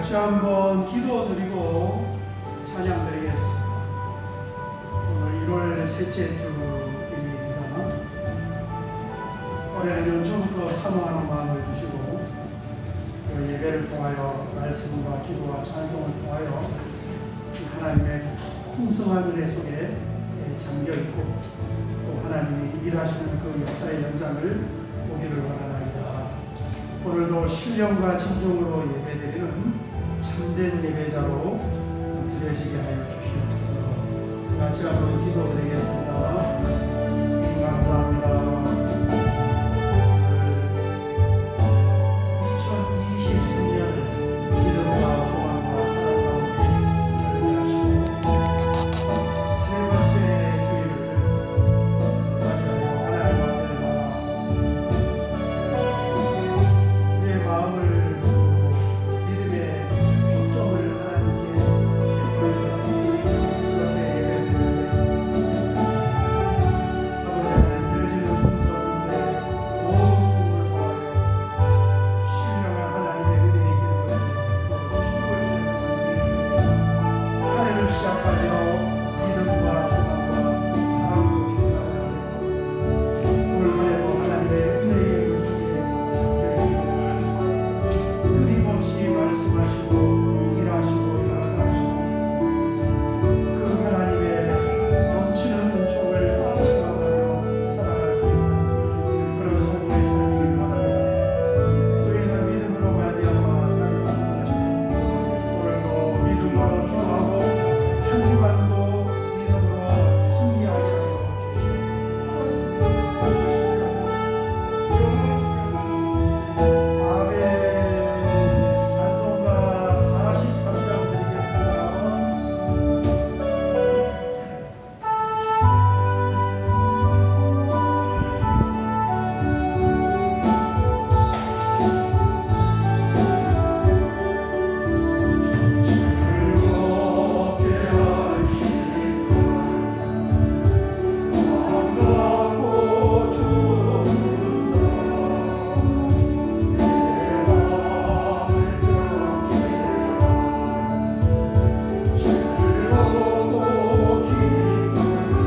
같이 한번 기도드리고 찬양드리겠습니다. 오늘 1월 셋째 주일입니다. 올해는 연초부터 사모하는 마음을 주시고 그 예배를 통하여 말씀과 기도와 찬송을 통하여 하나님의 풍성한 은혜 속에 잠겨있고 또 하나님이 일하시는 그 역사의 현장을 보기를 원하나이다. 오늘도 신령과 진정으로 예배드리는 참된 예배자로 드려지게 하여 주시옵소서. 같이 한번 기도드리겠습니다. 주님 감사합니다. 2023년을 믿음과 소망과 사랑 가운데 열게 하시고 세 번째 주일을 맞이하여 하나님 앞에 나와 내 마음을 두고 믿음의 초점을 하나님께 그렇게 예배드리는데 아버지 하나님 들어지는 순서 순서에 모든 꿈을 더하여 신령한 하나님의 은혜의 길을 한 해를 시작하여 믿음과 소망과 사랑으로 출발하여 올 한 해도 하나님의 은혜의 물속에 잠겨있기를 끊임없이 말씀하시고 일하시고 역사하시고 그 하나님의 넘치는 은총을 체험하며 살아갈 수 있는 그런 성도의 삶이길 바랍니다. 너희는 믿음으로 말미암아 살고 있는 것입니다. 오늘도 믿음으로 기도하고 한 주간도 믿음으로 승리하게 하여 주시옵소서. 아멘. 찬송가 43장 드리겠습니다. 즐겁게 하시고 반갑고 좋은다 내 마음을 병게 즐거워 기쁘다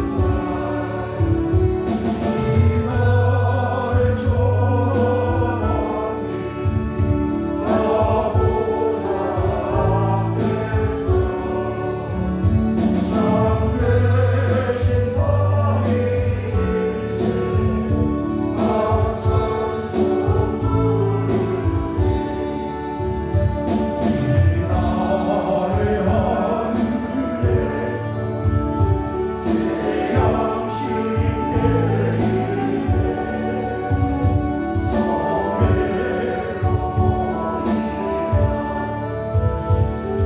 이 날의 전함이 나보자 앞에서 참되신 삼위일체 합천송 부르리 이 날의 하늘에서 새 양식 내리네 성회로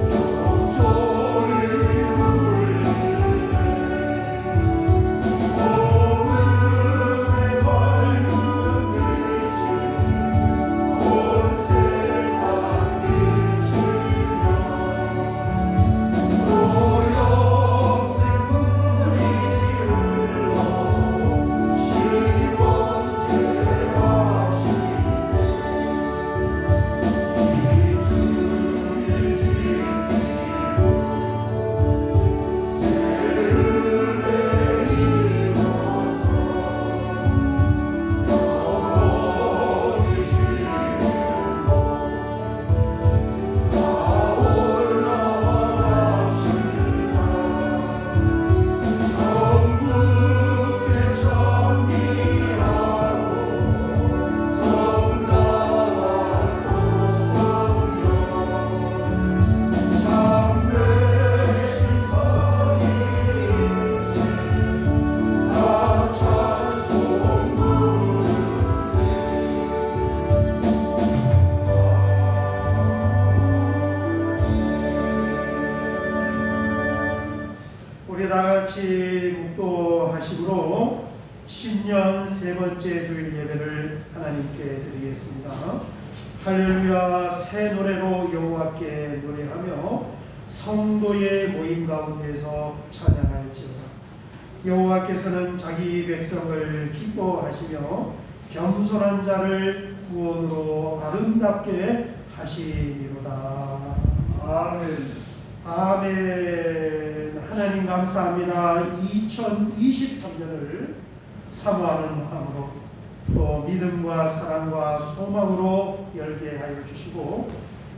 종소리 울리네 오늘의 밝은 빛을 온 세상 비추며 오염생 물이 흘러 시원케 하시네 이 주일 지키고 새 은혜 입어서 영원히 쉬는 곳 다 올라갑시다. 성부께 찬미하고 성자와 또 성령 참되신 삼위일체 다 찬송 부르세. 우리 다 같이 묵도하심으로 신년 세 번째 주일 예배를 하나님께 드리겠습니다. 할렐루야. 새 노래로 여호와께 노래하며 성도의 모임 가운데서 찬양할지어다. 여호와께서는 자기 백성을 기뻐하시며 겸손한 자를 구원으로 아름답게 하시리로다. 아멘. 아멘. 하나님 감사합니다. 2023년을 사모하는 마음으로 또 믿음과 사랑과 소망으로 열게 하여 주시고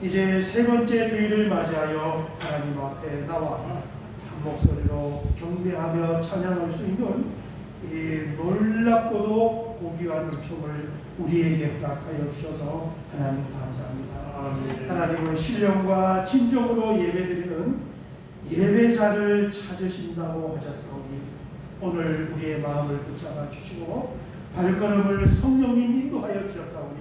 이제 세 번째 주일을 맞이하여 하나님 앞에 나와 한 목소리로 경배하며 찬양할 수 있는 이 놀랍고도 고귀한 춤을 우리에게 허락하여 주셔서 하나님 감사합니다. 아멘. 하나님은 신령과 진정으로 예배드리는 예배자를 찾으신다고 하셨사오니 오늘 우리의 마음을 붙잡아 주시고 발걸음을 성령님 인도하여 주셨사오니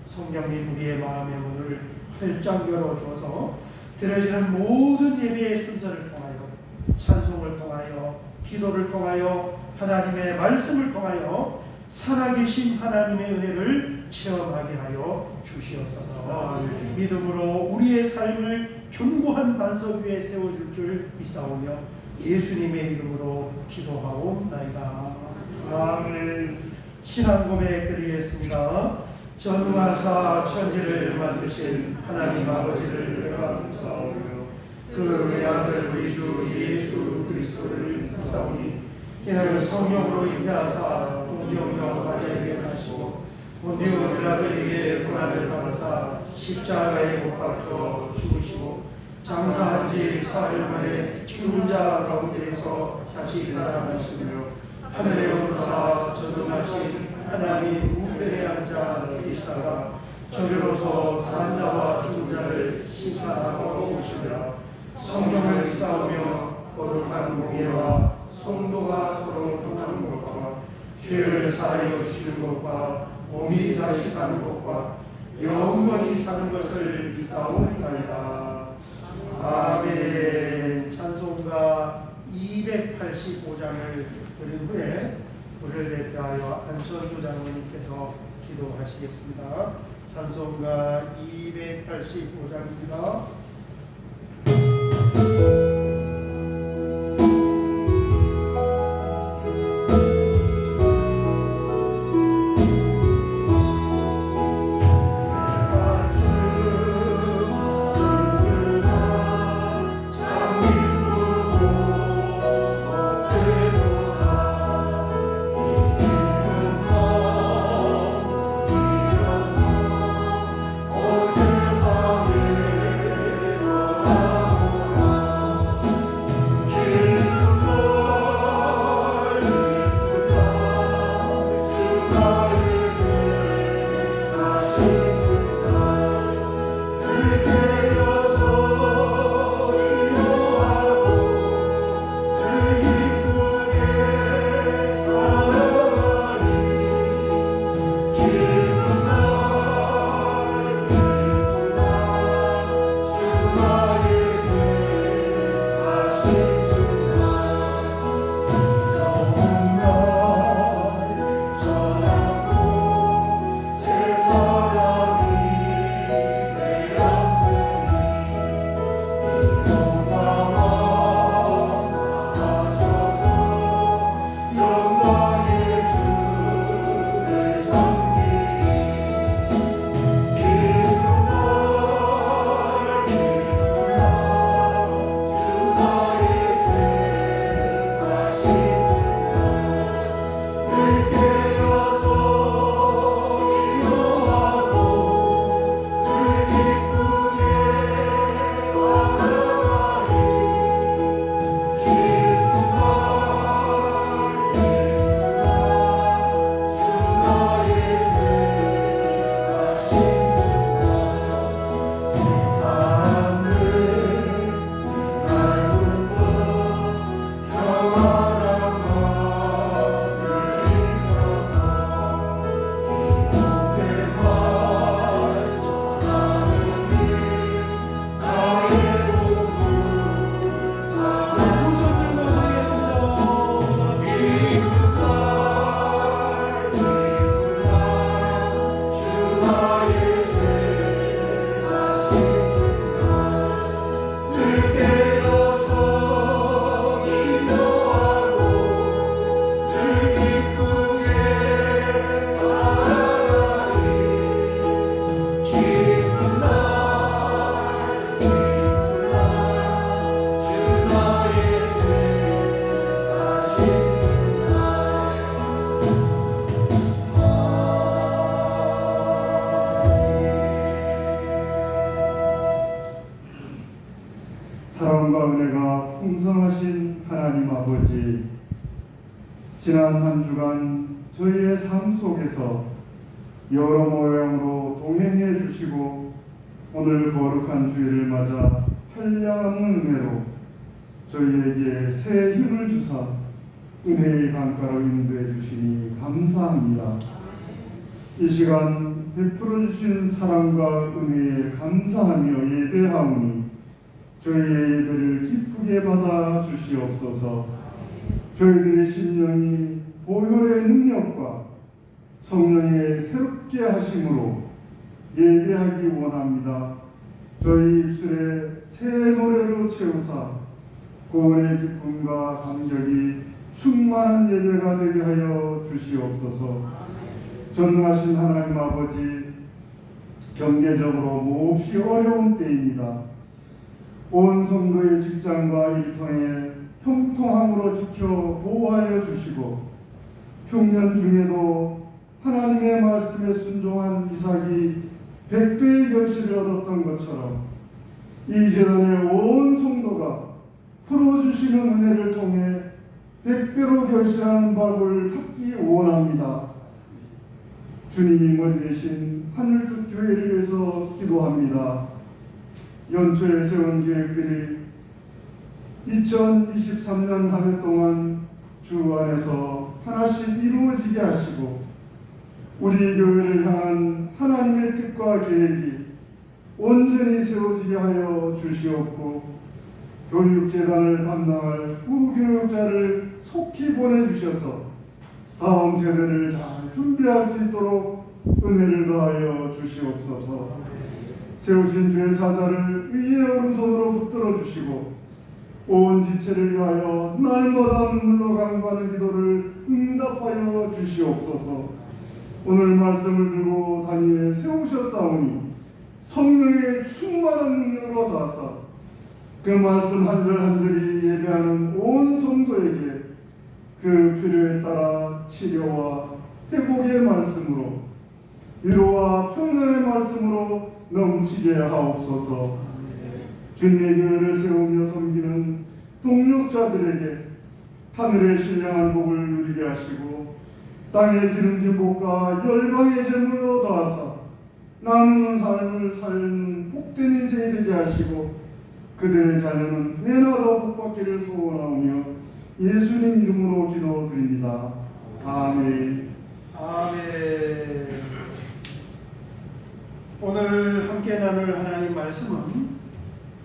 성령님 우리의 마음의 문을 활짝 열어주어서 드려지는 모든 예배의 순서를 통하여 찬송을 통하여 기도를 통하여 하나님의 말씀을 통하여 살아계신 하나님의 은혜를 체험하게 하여 주시옵소서. 아멘. 믿음으로 우리의 삶을 견고한 반석 위에 세워줄 줄 믿사오며 예수님의 이름으로 기도하옵나이다. 아멘. 신앙 고백 드리겠습니다. 전능하사 천지를 만드신 하나님 아버지를 내가 믿사오며 그 외아들 우리 주 예수 그리스도를 믿사오니 이는 성령으로 잉태하사 동정녀 마리아에게 나시고 본디오 빌라도에게 고난을 받으사 십자가에 못 박혀 죽으시고 장사한 지 사흘 만에 죽은 자 가운데에서 다시 살아나시며 하늘에 오르사 전능하신 하나님 우편에 앉아 계시다가 저리로서 산 자와 죽은 자를 심판하고 오시리라. 성령을 믿사오며 거룩한 공예와 성도가 서로 통하는 것과 죄를 사하여 주시는 것과 몸이 다시 사는 것과 영원히 사는 것을 믿사옵나이다. 아멘. 찬송가 285장을 드린 후에 우리를 대표하여 안철수 장로님께서 기도하시겠습니다. 찬송가 285장입니다. 온 세상에 지난 한 주간 저희의 삶 속에서 여러 모양으로 동행해 주시고 오늘 거룩한 주일을 맞아 한량없는 은혜로 저희에게 새 힘을 주사 은혜의 강가로 인도해 주시니 감사합니다. 이 시간 베풀어 주신 사랑과 은혜에 감사하며 예배하오니 저희의 예배를 기쁘게 받아 주시옵소서. 저희들의 심령이 보혈의 능력과 성령의 새롭게 하심으로 예배하기 원합니다. 저희 입술에 새 노래로 채우사 구원의 기쁨과 감격이 충만한 예배가 되게 하여 주시옵소서. 전능하신 하나님 아버지, 경제적으로 몹시 어려운 때입니다. 온 성도의 직장과 일터에 형통함으로 지켜 보호하여 주시고 흉년 중에도 하나님의 말씀에 순종한 이삭이 100배의 결실을 얻었던 것처럼 이 재단의 온 성도가 풀어주시는 은혜를 통해 100배로 결실하는 복을 받기 원합니다. 주님이 머리 되신 하늘뜻 교회를 위해서 기도합니다. 연초에 세운 계획들이 2023년 한 해 동안 주 안에서 하나씩 이루어지게 하시고 우리 교회를 향한 하나님의 뜻과 계획이 온전히 세워지게 하여 주시옵고 교육재단을 담당할 부교육자를 속히 보내주셔서 다음 세대를 잘 준비할 수 있도록 은혜를 더하여 주시옵소서. 세우신 주의 사자를 의의 오른손으로 붙들어 주시고 온 지체를 위하여 날마다 눈물로 간구하는 기도를 응답하여 주시옵소서. 오늘 말씀을 들고 다니에 세우셨사오니 성령의 충만한 능력으로 다하사 그 말씀 한 절 한 절이 예배하는 온 성도에게 그 필요에 따라 치료와 회복의 말씀으로 위로와 평안의 말씀으로 넘치게 하옵소서. 주님의 교회를 세우며 섬기는 동력자들에게 하늘의 신령한 복을 누리게 하시고 땅의 기름진 복과 열방의 재물로 더하사 나누는 삶을 사는 복된 인생이 되게 하시고 그들의 자녀는 회나 더 복받기를 소원하오며 예수님 이름으로 기도드립니다. 아멘. 아멘. 오늘 함께 나눌 하나님 말씀은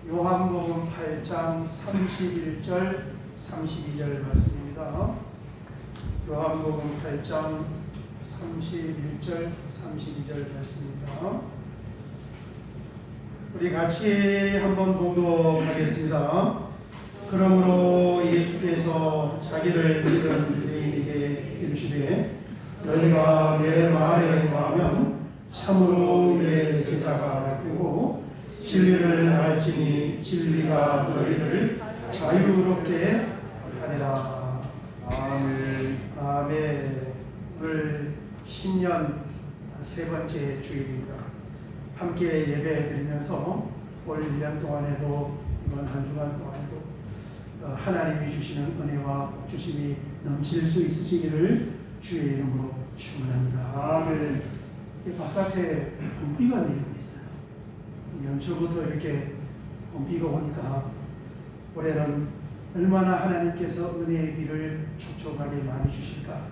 요한복음 8장 31절 32절 말씀입니다. 요한복음 8장 31절 32절 말씀입니다. 우리 같이 한번 봉독하겠습니다. 그러므로 예수께서 자기를 믿은 유대인에게 이르시되 너희가 내 말에 거하면 참으로 내 제자가 되고 진리를 알지니 진리가 너희를 자유롭게 하리라. 아멘. 아멘. 오늘 신년 세 번째 주일입니다. 함께 예배 드리면서 올 1년 동안에도 이번 한 주간 동안에도 하나님이 주시는 은혜와 복주심이 넘칠 수 있으시기를 주의 이름으로 축원합니다. 아멘. 바깥에 봄비가 내리고 있어요. 연초부터 이렇게 봄비가 오니까 올해는 얼마나 하나님께서 은혜의 비를 촉촉하게 많이 주실까,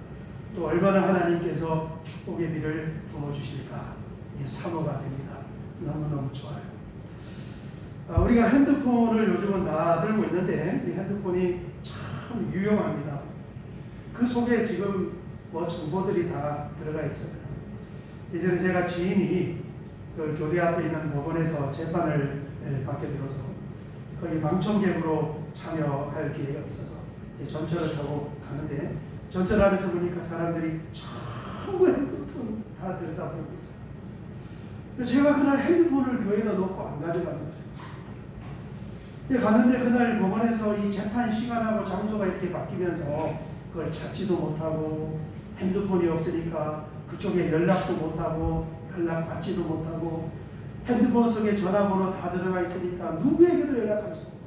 또 얼마나 하나님께서 축복의 비를 부어주실까, 이게 사모가 됩니다. 너무너무 좋아요. 우리가 핸드폰을 요즘은 다 들고 있는데 이 핸드폰이 참 유용합니다. 그 속에 지금 정보들이 다 들어가 있잖아요. 예전에 제가 지인이 그 교대 앞에 있는 법원에서 재판을 받게 되어서 거기 방청객으로 참여할 기회가 있어서 이제 전철을 타고 가는데 전철 안에서 보니까 사람들이 전부 핸드폰 다 들여다보고 있어요. 그래서 제가 그날 핸드폰을 교회에다 놓고 안 가져갑니다. 갔는데 그날 법원에서 이 재판 시간하고 장소가 이렇게 바뀌면서 그걸 찾지도 못하고 핸드폰이 없으니까 그쪽에 연락도 못하고 연락받지도 못하고 핸드폰 속에 전화번호 다 들어가 있으니까 누구에게도 연락할 수 없고,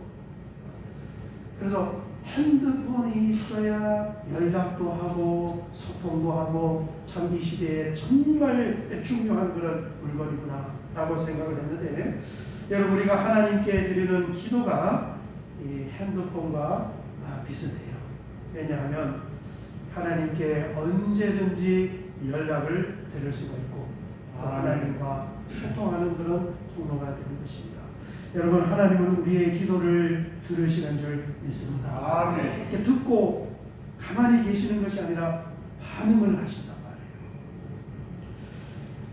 그래서 핸드폰이 있어야 연락도 하고 소통도 하고 참 이 시대에 정말 중요한 그런 물건이구나 라고 생각을 했는데, 여러분 우리가 하나님께 드리는 기도가 이 핸드폰과 비슷해요. 왜냐하면 하나님께 언제든지 연락을 드릴 수가 있고 또 하나님과 소통하는 그런 통로가 되는 것입니다. 여러분 하나님은 우리의 기도를 들으시는 줄 믿습니다. 아멘. 이렇게 듣고 가만히 계시는 것이 아니라 반응을 하신단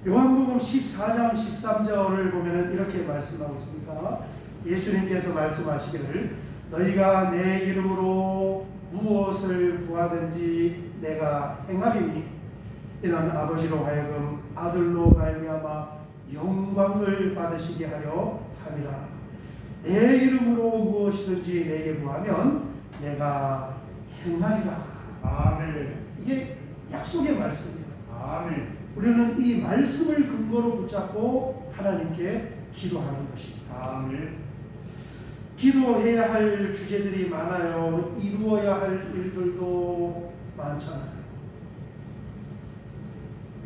말이에요. 요한복음 14장 13절을 보면 이렇게 말씀하고 있습니다. 예수님께서 말씀하시기를 너희가 내 이름으로 무엇을 구하든지 내가 행하리니 이는 아버지로 하여금 아들로 말미암아 영광을 받으시게 하려 함이라. 내 이름으로 무엇이든지 내게 구하면 내가 행하리라. 아멘. 이게 약속의 말씀이에요. 아멘. 우리는 이 말씀을 근거로 붙잡고 하나님께 기도하는 것입니다. 아멘. 기도해야 할 주제들이 많아요. 이루어야 할 일들도 많잖아요.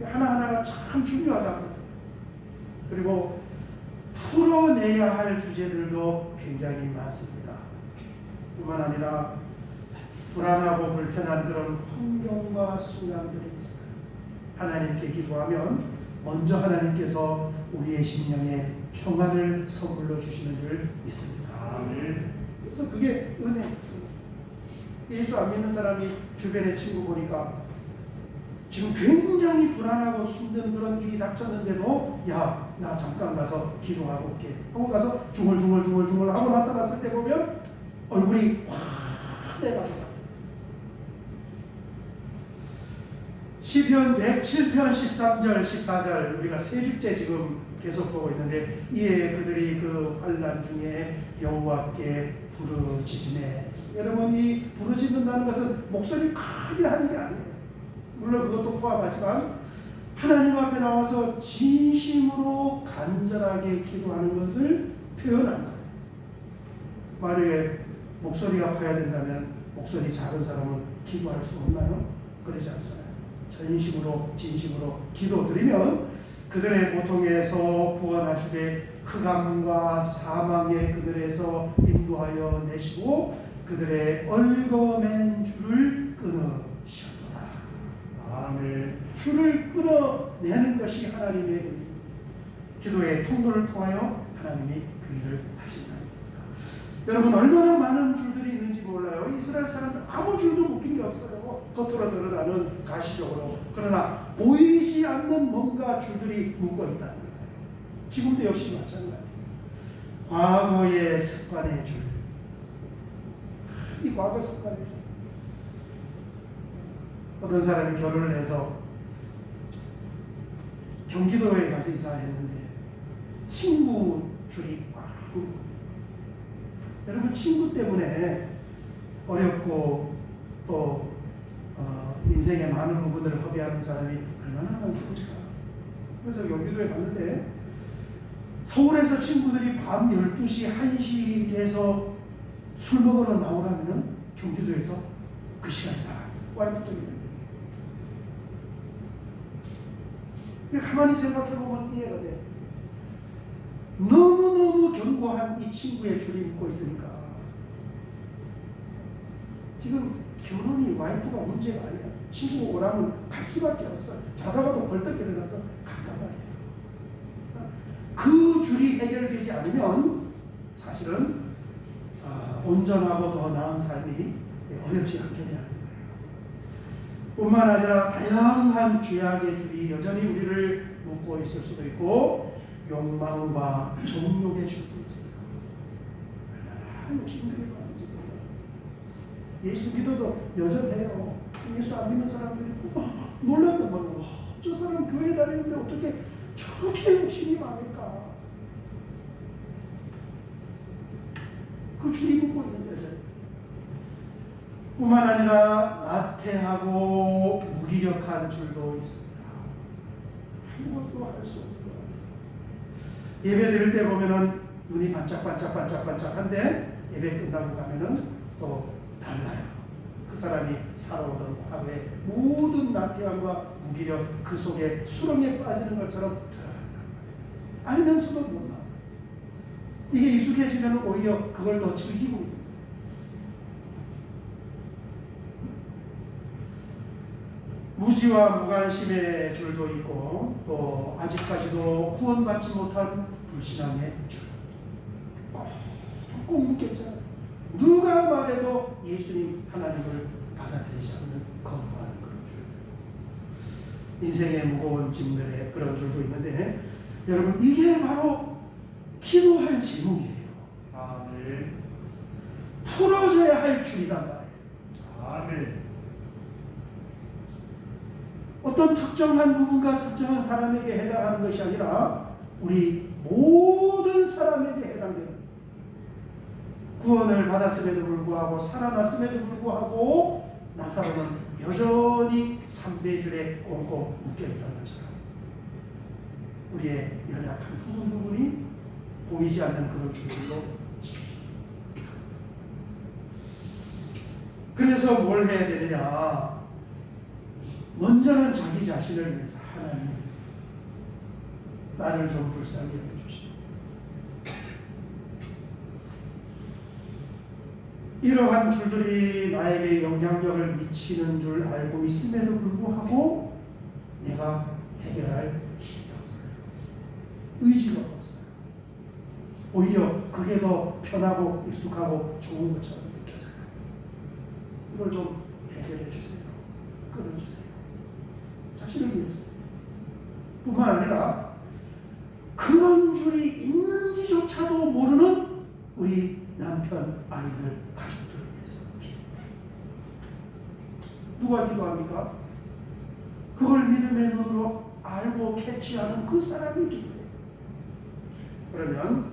하나하나가 참 중요하다. 그리고 풀어내야 할 주제들도 굉장히 많습니다. 뿐만 아니라 불안하고 불편한 그런 환경과 순간들이 있어요. 하나님께 기도하면 먼저 하나님께서 우리의 심령에 평안을 선물로 주시는 줄 믿습니다. 아멘. 그래서 그게 은혜. 예수 안 믿는 사람이 주변에 친구 보니까 지금 굉장히 불안하고 힘든 그런 일이 닥쳤는데도 야, 나 잠깐 가서 기도하고 올게 하고 가서 중얼중얼 하고 나타났을 때 보면 얼굴이 확 내가지고 시편 107편 13절 14절 우리가 세 주째 지금 계속 보고 있는데 이에 그들이 그 환난 중에 여호와께 부르짖으매. 여러분 이 부르짖는다는 것은 목소리 크게 하는 게 아니에요. 물론 그것도 포함하지만 하나님 앞에 나와서 진심으로 간절하게 기도하는 것을 표현하는 거예요. 만약에 목소리가 커야 된다면 목소리 작은 사람은 기도할 수 없나요? 그러지 않잖아요. 전심으로 진심으로 기도드리면 그들의 고통에서 구원하시되 흑암과 사망의 그들에서 인도하여 내시고 그들의 얽어맨 줄을 끊으셨도다. 아멘. 줄을 끊어내는 것이 하나님의 일입니다. 기도의 통로를 통하여 하나님이 그 일을 하신다는 겁니다. 여러분 얼마나 많은 줄들이 있는지 몰라요. 이스라엘 사람들 아무 줄도 묶인 게 없어요. 겉으로 드러나는 가시적으로. 그러나 보이지 않는 뭔가 줄들이 묶어 있다는 거예요. 지금도 역시 마찬가지예요. 과거의 습관의 줄. 이 과거 습관의 줄. 어떤 사람이 결혼을 해서 경기도에 가서 이사했는데 친구 줄이 꽉. 여러분 친구 때문에 어렵고 또 인생의 많은 부분을 허비하는 사람이 얼마나 많습니까? 그래서 경기도에 갔는데 서울에서 친구들이 밤 12시, 1시 돼서 술 먹으러 나오라면 경기도에서 그 시간에 나가요. 와이프도 있는데. 가만히 생각해보면 이해가 돼. 너무너무 견고한 이 친구의 줄이 묶고 있으니까 지금 결혼이 와이프가 문제가 아니야. 친구 오라면 갈 수밖에 없어. 자다가도 벌떡 일어나서 간단 말이야. 그 줄이 해결되지 않으면 사실은 온전하고 더 나은 삶이 어렵지 않게 되는 거예요. 뿐만 아니라 다양한 죄악의 줄이 여전히 우리를 묶고 있을 수도 있고 욕망과 정욕의 줄도 있어요. 얼마나 욕심들이 많은지 몰라요. 예수 믿어도 여전해요. 예수 안 믿는 사람들이 놀랐단 말이에요. 저 사람 교회 다니는데 어떻게 저렇게 욕심이 많을까? 그 줄이 묶고 있는 여전. 뿐만 아니라 나태하고 무기력한 줄도 있습니다. 아무것도 할 수 없는 거예요. 예배 드릴 때 보면은 눈이 반짝반짝한데 예배 끝나고 가면은 또 달라요. 그 사람이 살아오던 과거의 모든 나태함과 무기력 그 속에 수렁에 빠지는 것처럼 들어간다. 알면서도 못 나와. 이게 익숙해지면 오히려 그걸 더 즐기고 있는 거예요. 무지와 무관심의 줄도 있고 또 아직까지도 구원받지 못한 불신앙의 줄. 꼭 묶였잖아요. 누가 말해도 예수님 하나님을 받아들이지 않는 거부하는 그런 줄. 인생의 무거운 짐들의 그런 줄도 있는데 여러분 이게 바로 기도할 제목이에요. 아멘. 풀어져야 할 줄이란 말이에요. 아멘. 어떤 특정한 누군가 특정한 사람에게 해당하는 것이 아니라 우리 모든 사람에게 해당되는 구원을 받았음에도 불구하고 살아났음에도 불구하고 나사로는 여전히 삼배줄에 꽁꽁 묶여있다는 것처럼 우리의 연약한 부분이 보이지 않는 그런 줄로 그래서 뭘 해야 되느냐 먼저는 자기 자신을 위해서 하나님 나를 좀 불쌍히 여겨주시오. 이러한 줄들이 나에게 영향력을 미치는 줄 알고 있음에도 불구하고 내가 해결할 힘이 없어요. 의지가 없어요. 오히려 그게 더 편하고 익숙하고 좋은 것처럼 느껴져요. 이걸 좀 해결해 주세요. 끊어주세요. 자신을 위해서 뿐만 아니라 그런 줄이 있는지조차도 모르는 우리 남편, 아이들, 가족들을 위해서 누가 기도합니까? 그걸 믿음의 눈으로 알고 캐치하는 그 사람이 기도해요. 그러면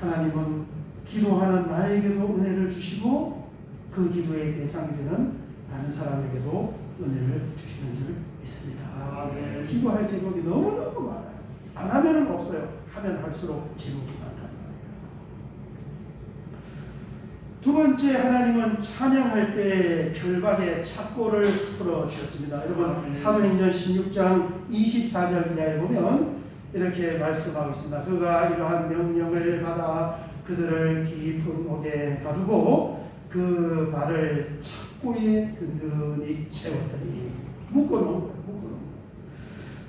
하나님은 기도하는 나에게도 은혜를 주시고 그 기도의 대상이 되는 다른 사람에게도 은혜를 주시는 줄 믿습니다. 아멘. 기도할 제목이 너무너무 많아요. 안 하면은 없어요. 하면 할수록 제목이 많다는 거예요. 두 번째, 하나님은 찬양할 때 결박의 착고를 풀어주셨습니다. 여러분 사도행전 16장 24절 이하에 보면 이렇게 말씀하고 있습니다. 그가 이러한 명령을 받아 그들을 깊은 옥에 가두고 그 발을 착고에 든든히 채웠더니 묶어놓은 거예요.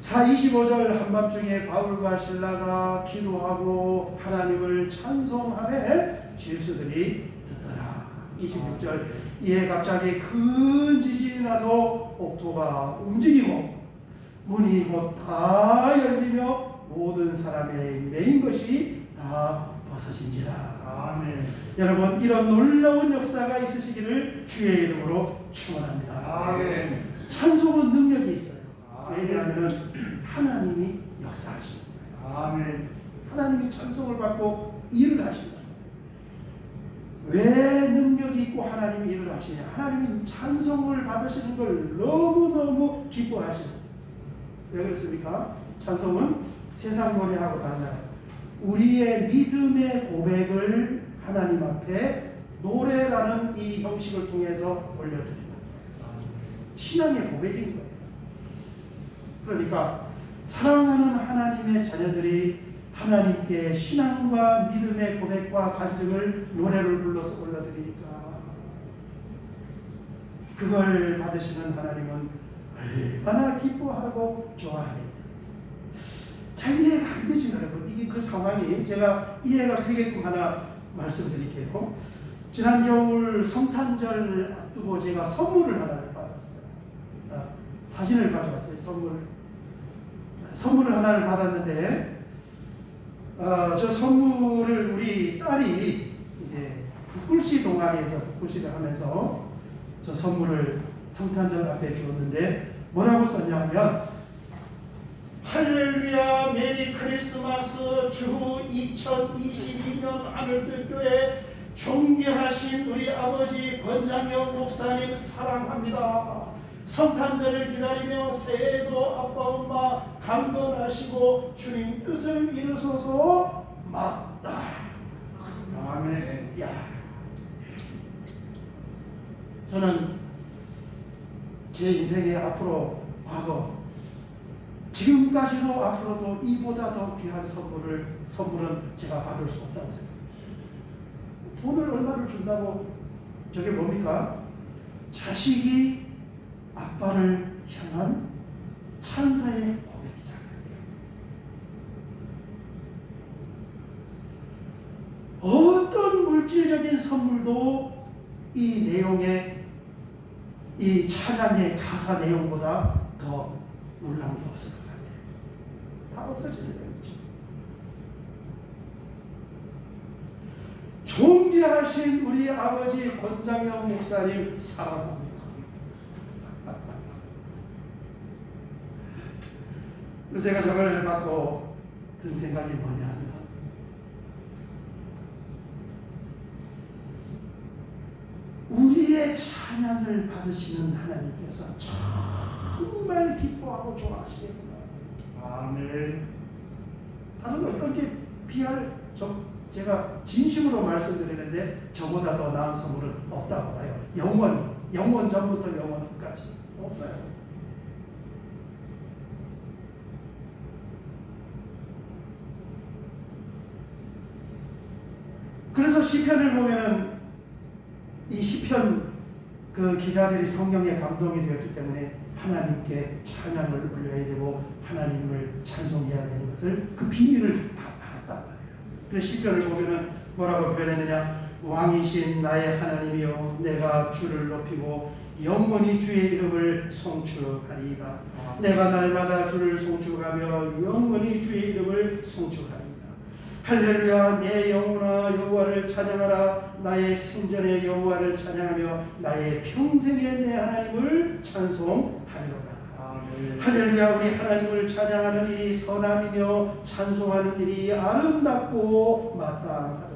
25절 한밤중에 바울과 신라가 기도하고 하나님을 찬송하매 죄수들이 듣더라. 26절 이에 갑자기 큰 지진이 나서 옥토가 움직이고 문이 곧 다 열리며 모든 사람의 매인 것이 다 벗어진지라. 아멘. 여러분 이런 놀라운 역사가 있으시기를 주의 이름으로 축원합니다. 아멘. 찬송은 능력이 있어요. 왜냐하면 하나님이 역사하시는 거예요. 아멘. 하나님이 찬송을 받고 일을 하신다. 왜 능력이 있고 하나님이 일을 하시냐? 하나님이 찬송을 받으시는 걸 너무너무 기뻐하시는 거예요. 왜 그렇습니까? 찬송은 세상 노래하고 달라요. 우리의 믿음의 고백을 하나님 앞에 노래라는 이 형식을 통해서 올려드리는 거예요. 신앙의 고백인 거예요. 그러니까 사랑하는 하나님의 자녀들이 하나님께 신앙과 믿음의 고백과 간증을 노래를 불러서 올려드리니까 그걸 받으시는 하나님은 얼마나 기뻐하고 좋아하겠냐. 잘 이해가 안 되죠, 여러분. 이게 그 상황이 제가 이해가 되게끔 하나 말씀드릴게요. 지난 겨울 성탄절 앞두고 제가 선물을 하나를 받았어요. 사진을 가져왔어요. 선물을 하나를 받았는데 저 선물을 우리 딸이 이제 북글씨 동아리에서 북글씨를 하면서 저 선물을 성탄절 앞에 주었는데 뭐라고 썼냐 하면 할렐루야 메리 크리스마스 주 2022년 하늘뜰교회 존귀하신 우리 아버지 권장영 목사님 사랑합니다. 성탄절을 기다리며 새해도 아빠 엄마 강건하시고 주님 뜻을 이루소서 맞다. 아멘. 야. 저는 제 인생의 앞으로 과거 지금까지도 앞으로도 이보다 더 귀한 선물은 제가 받을 수 없다고 생각합니다. 돈을 얼마를 준다고 저게 뭡니까? 자식이 아빠를 향한 찬사의 고백이잖아요. 어떤 물질적인 선물도 이 내용의 이 찬양의 가사 내용보다 더 놀라운 게 없을 것 같아요. 다 없어지는 거예요. 존귀하신 우리 아버지 권장영 목사님 사랑합니다. 그래서 제가 저걸 받고 든 생각이 뭐냐면 우리의 찬양을 받으시는 하나님께서 정말 기뻐하고 좋아하시겠구나. 아멘. 다른 어떤 게 비할 제가 진심으로 말씀드리는데 저보다 더 나은 선물은 없다고 봐요. 영원 전부터 영원 끝까지 없어요. 그래서 시편을 보면은 이 시편 그 기자들이 성령에 감동이 되었기 때문에 하나님께 찬양을 올려야 되고 하나님을 찬송해야 되는 것을 그 비밀을 알았단 말이에요. 그래서 시편을 보면은 뭐라고 표현했느냐? 왕이신 나의 하나님이여 내가 주를 높이고 영원히 주의 이름을 송축하리이다. 내가 날마다 주를 송축하며 영원히 주의 이름을 송축하리이다. 할렐루야 내 영혼아 여호와를 찬양하라. 나의 생전의 여호와를 찬양하며 나의 평생의 내 하나님을 찬송하리로다. 할렐루야 우리 하나님을 찬양하는 일이 선함이며 찬송하는 일이 아름답고 마땅하도다.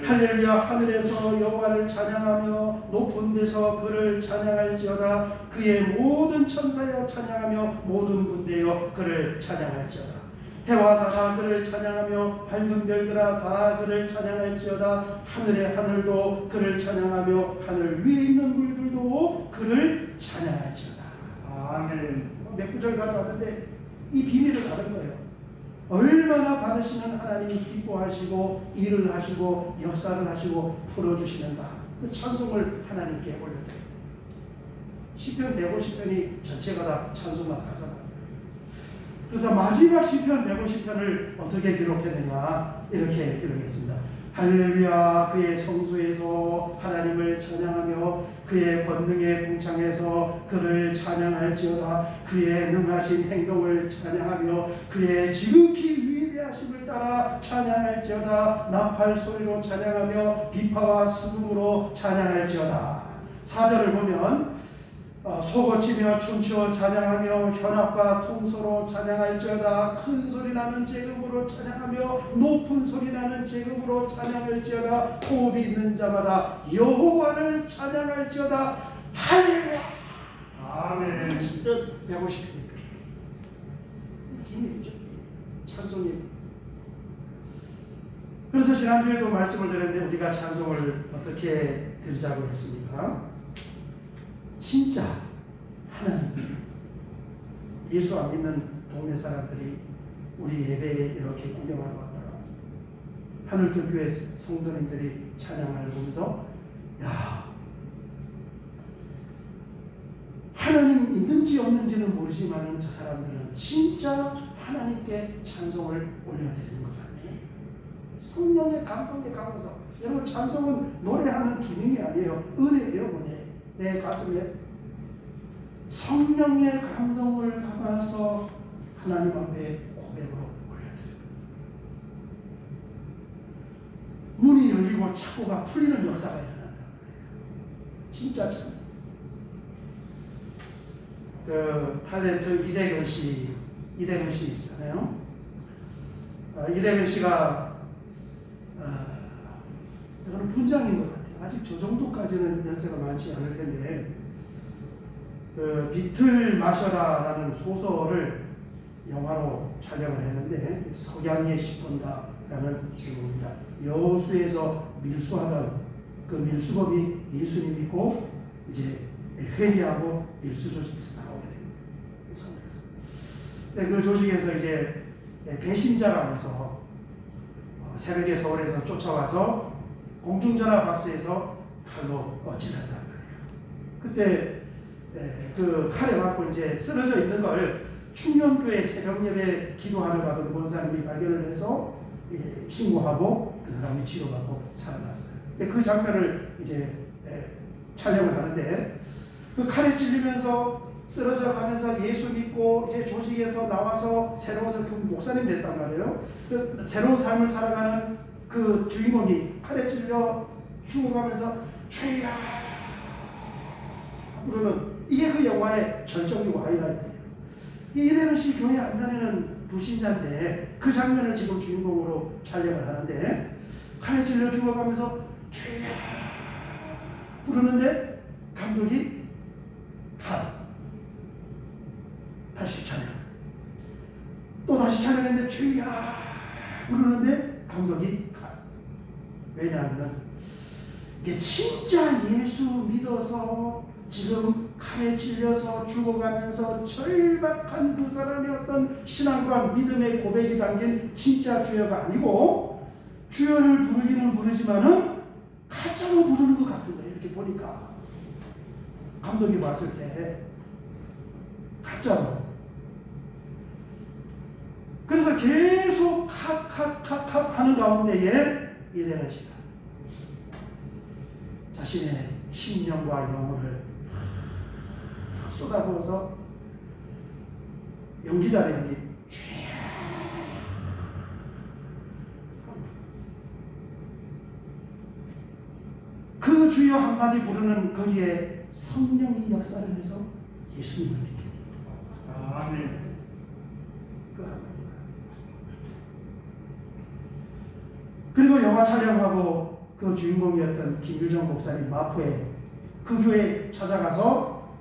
할렐루야 하늘에서 여호와를 찬양하며 높은 데서 그를 찬양할지어다. 그의 모든 천사여 찬양하며 모든 군대여 그를 찬양할지어다. 해와 다 그를 찬양하며 밝은 별들아 다 그를 찬양할지어다. 하늘의 하늘도 그를 찬양하며 하늘 위에 있는 물들도 그를 찬양할지어다. 아멘. 몇 구절 가져왔는데 이 비밀을 다른 거예요. 얼마나 받으시는 하나님이 기뻐하시고 일을 하시고 역사를 하시고 풀어주시는가. 그 찬송을 하나님께 올려드려요. 시편 150편이 전체가 다 찬송과 가사다. 그래서 마지막 시편 150편을 어떻게 기록했느냐 이렇게 기록했습니다. 할렐루야 그의 성소에서 하나님을 찬양하며 그의 권능의 궁창에서 그를 찬양할지어다. 그의 능하신 행동을 찬양하며 그의 지극히 위대하심을 따라 찬양할지어다. 나팔 소리로 찬양하며 비파와 수금으로 찬양할지어다. 4절을 보면 소고치며 춤추어 찬양하며 현악과 퉁소로 찬양할지어다. 큰 소리 나는 제금으로 찬양하며 높은 소리 나는 제금으로 찬양할지어다. 호흡이 있는 자마다 여호와를 찬양할지어다. 할렐루야. 아멘. 150편이니까 기밀이죠. 찬송이. 그래서 지난주에도 말씀을 드렸는데 우리가 찬송을 어떻게 드리자고 했습니까? 진짜 하나님, 예수 안 믿는 동네 사람들이 우리 예배에 이렇게 구경하러 왔다가 하늘교회 성도님들이 찬양을 보면서 야 하나님 있는지 없는지는 모르지만 저 사람들은 진짜 하나님께 찬송을 올려드리는 것 같네. 성령의 감동에 강해서 여러분 찬송은 노래하는 기능이 아니에요. 은혜예요. 은혜. 내 가슴에 성령의 감동을 담아서 하나님 앞에 고백으로 올려드려요. 문이 열리고 착고가 풀리는 역사가 일어난다. 진짜 참. 그 탤런트 이대근 씨 있잖아요. 이대근 씨가 저는 분장인 것 같아요. 아직 저 정도까지는 연세가 많지 않을 텐데 그 비틀 마셔라라는 소설을 영화로 촬영을 했는데 석양의 10번가라는 제목입니다. 여수에서 밀수하던 그 밀수범이 예수님 믿고 이제 회개하고 일수 조직에서 나오게 됩니다. 성경에서. 그 조직에서 이제 배신자라고 해서 새벽에 서울에서 쫓아와서 공중전화 박스에서 칼로 찔렀단 말이에요. 그때 그 칼에 맞고 이제 쓰러져 있는 걸 충녕교회 새벽 예배 기도하러 가던 권사님이 발견을 해서 신고하고 그 사람이 치료받고 살아났어요. 그 장면을 이제 촬영을 하는데 그 칼에 찔리면서 쓰러져 가면서 예수 믿고 이제 조직에서 나와서 새로워서 그 목사님 됐단 말이에요. 그 새로운 삶을 살아가는 그 주인공이 칼에 찔려 죽어가면서 주야 부르는 이게 그 영화의 전적이고 하이라이트예요. 이래는 씨 교회 안 다니는 불신자인데 그 장면을 지금 주인공으로 촬영을 하는데 칼에 찔려 죽어가면서 주야 부르는데 감독이 컷. 다시 촬영. 또 다시 촬영했는데 주야 부르는데 감독이 컷. 왜냐하면 이게 진짜 예수 믿어서 지금 칼에 찔려서 죽어가면서 절박한 그 사람의 어떤 신앙과 믿음의 고백이 담긴 진짜 주여가 아니고 주여를 부르기는 부르지만은 가짜로 부르는 것 같은 거예요. 이렇게 보니까 감독이 봤을 때 가짜로. 그래서 계속 컷 하는 가운데에 이래는 시간 자신의 심령과 영혼을 쏟아부어서 연기자의 연기 그 주여 한마디 부르는 거기에 성령이 역사를 해서 예수님을 믿게 아멘. 그 한마디. 그리고 영화 촬영하고 그 주인공이었던 김유정 목사님 마포에 그 교회에 찾아가서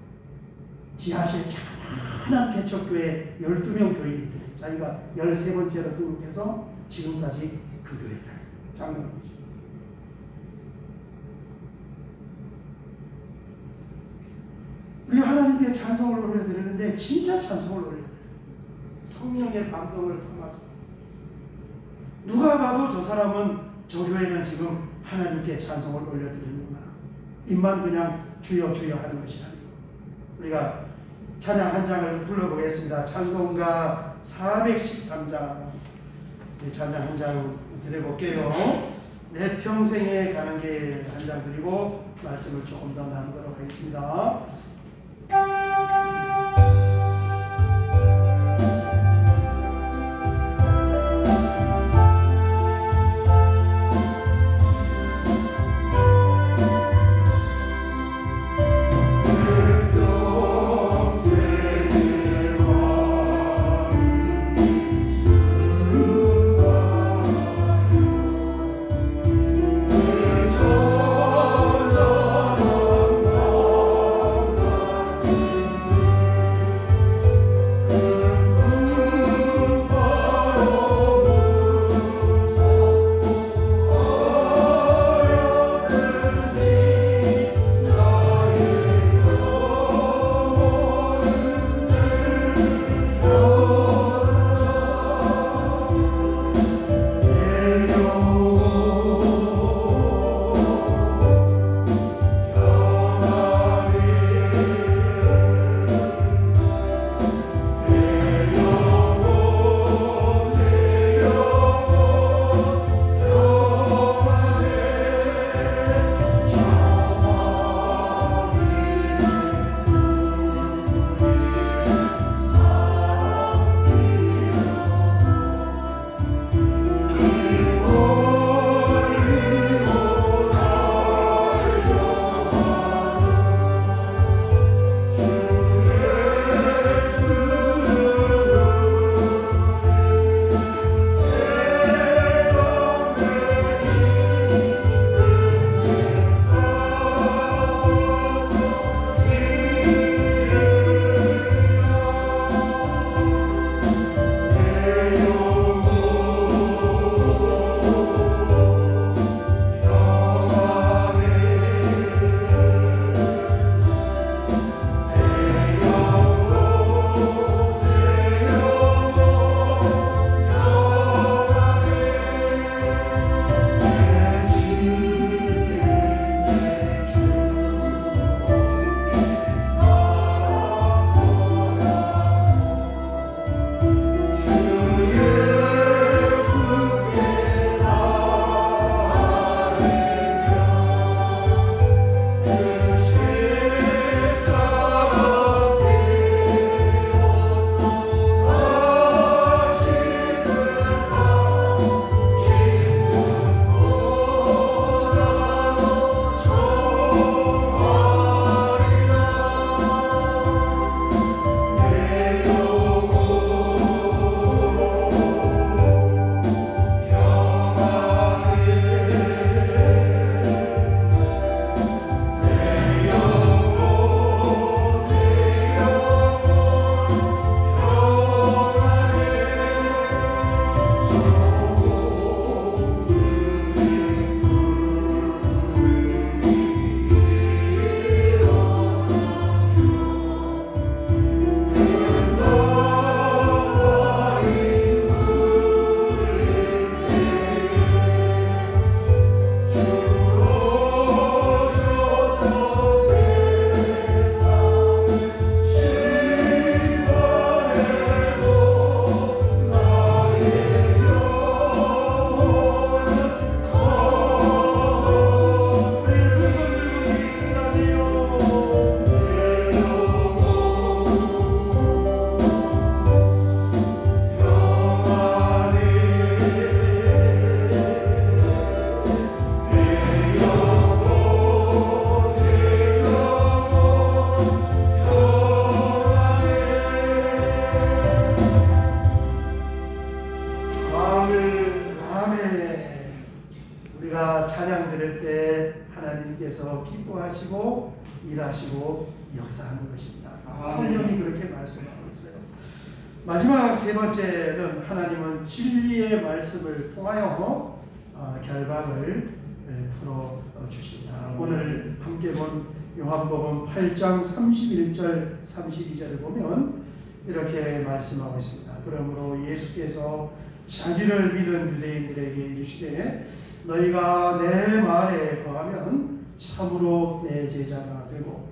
지하실 작은 개척교회 12명 교인들이 자기가 13번째로 등록해서 지금까지 그 교회에 가요. 장로님이죠. 우리가 하나님께 찬송을 올려드리는데 진짜 찬송을 올려드려요. 성령의 감동을 담아서 누가 봐도 저 사람은 저 교회는 지금 하나님께 찬송을 올려드리는구나. 입만 그냥 주여 주여 하는 것이 아니고 우리가 찬양 한 장을 불러보겠습니다. 찬송가 413장 찬양 한 장 드려볼게요. 내 평생에 가는 길 한 장 드리고 말씀을 조금 더 나누도록 하겠습니다. 역사하시고 일하시고 역사하는 것입니다. 아멘. 성령이 그렇게 말씀하고 있어요. 마지막 세 번째는 하나님은 진리의 말씀을 통하여 결박을 풀어 주십니다. 오늘 함께 본 요한복음 8장 31절 32절을 보면 이렇게 말씀하고 있습니다. 그러므로 예수께서 자기를 믿은 유대인들에게 이르시되 너희가 내 말에 거하면 참으로 내 제자가 되고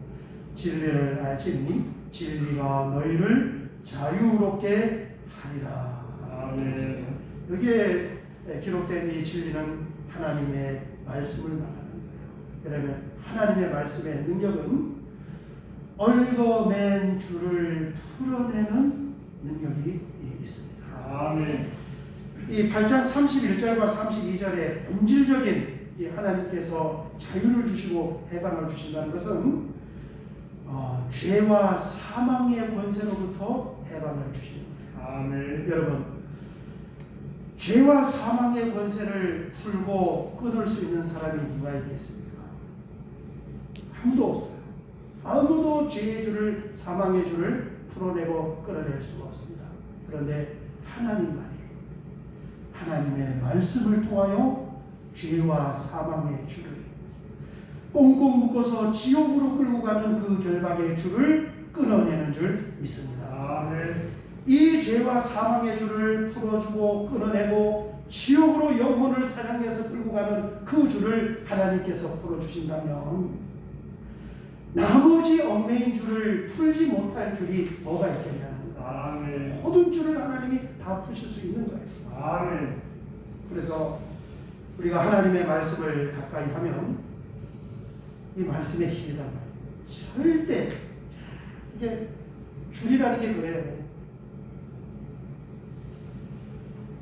진리를 알지니 진리가 너희를 자유롭게 하리라. 아멘. 여기에 기록된 이 진리는 하나님의 말씀을 말하는 거예요. 그러면 하나님의 말씀의 능력은 얽어맨 줄을 풀어내는 능력이 있습니다. 아멘. 이 8장 31절과 32절의 본질적인 이 하나님께서 자유를 주시고 해방을 주신다는 것은 죄와 사망의 권세로부터 해방을 주시는 거예요. 아멘. 여러분, 죄와 사망의 권세를 풀고 끊을 수 있는 사람이 누가 있겠습니까? 아무도 없어요. 아무도 죄의 줄을, 사망의 줄을 풀어내고 끊어낼 수가 없습니다. 그런데 하나님만이 하나님의 말씀을 통하여 죄와 사망의 줄을 꽁꽁 묶어서 지옥으로 끌고 가는 그 결박의 줄을 끊어내는 줄 믿습니다. 아멘. 이 죄와 사망의 줄을 풀어주고 끊어내고 지옥으로 영혼을 사랑해서 끌고 가는 그 줄을 하나님께서 풀어주신다면 나머지 얽매인 줄을 풀지 못할 줄이 뭐가 있겠냐는 거예요. 아멘. 모든 줄을 하나님이 다 푸실 수 있는 거예요. 아멘. 그래서 우리가 하나님의 말씀을 가까이 하면 이 말씀의 힘이란 말이에요. 절대 이게 줄이라는 게 그래요.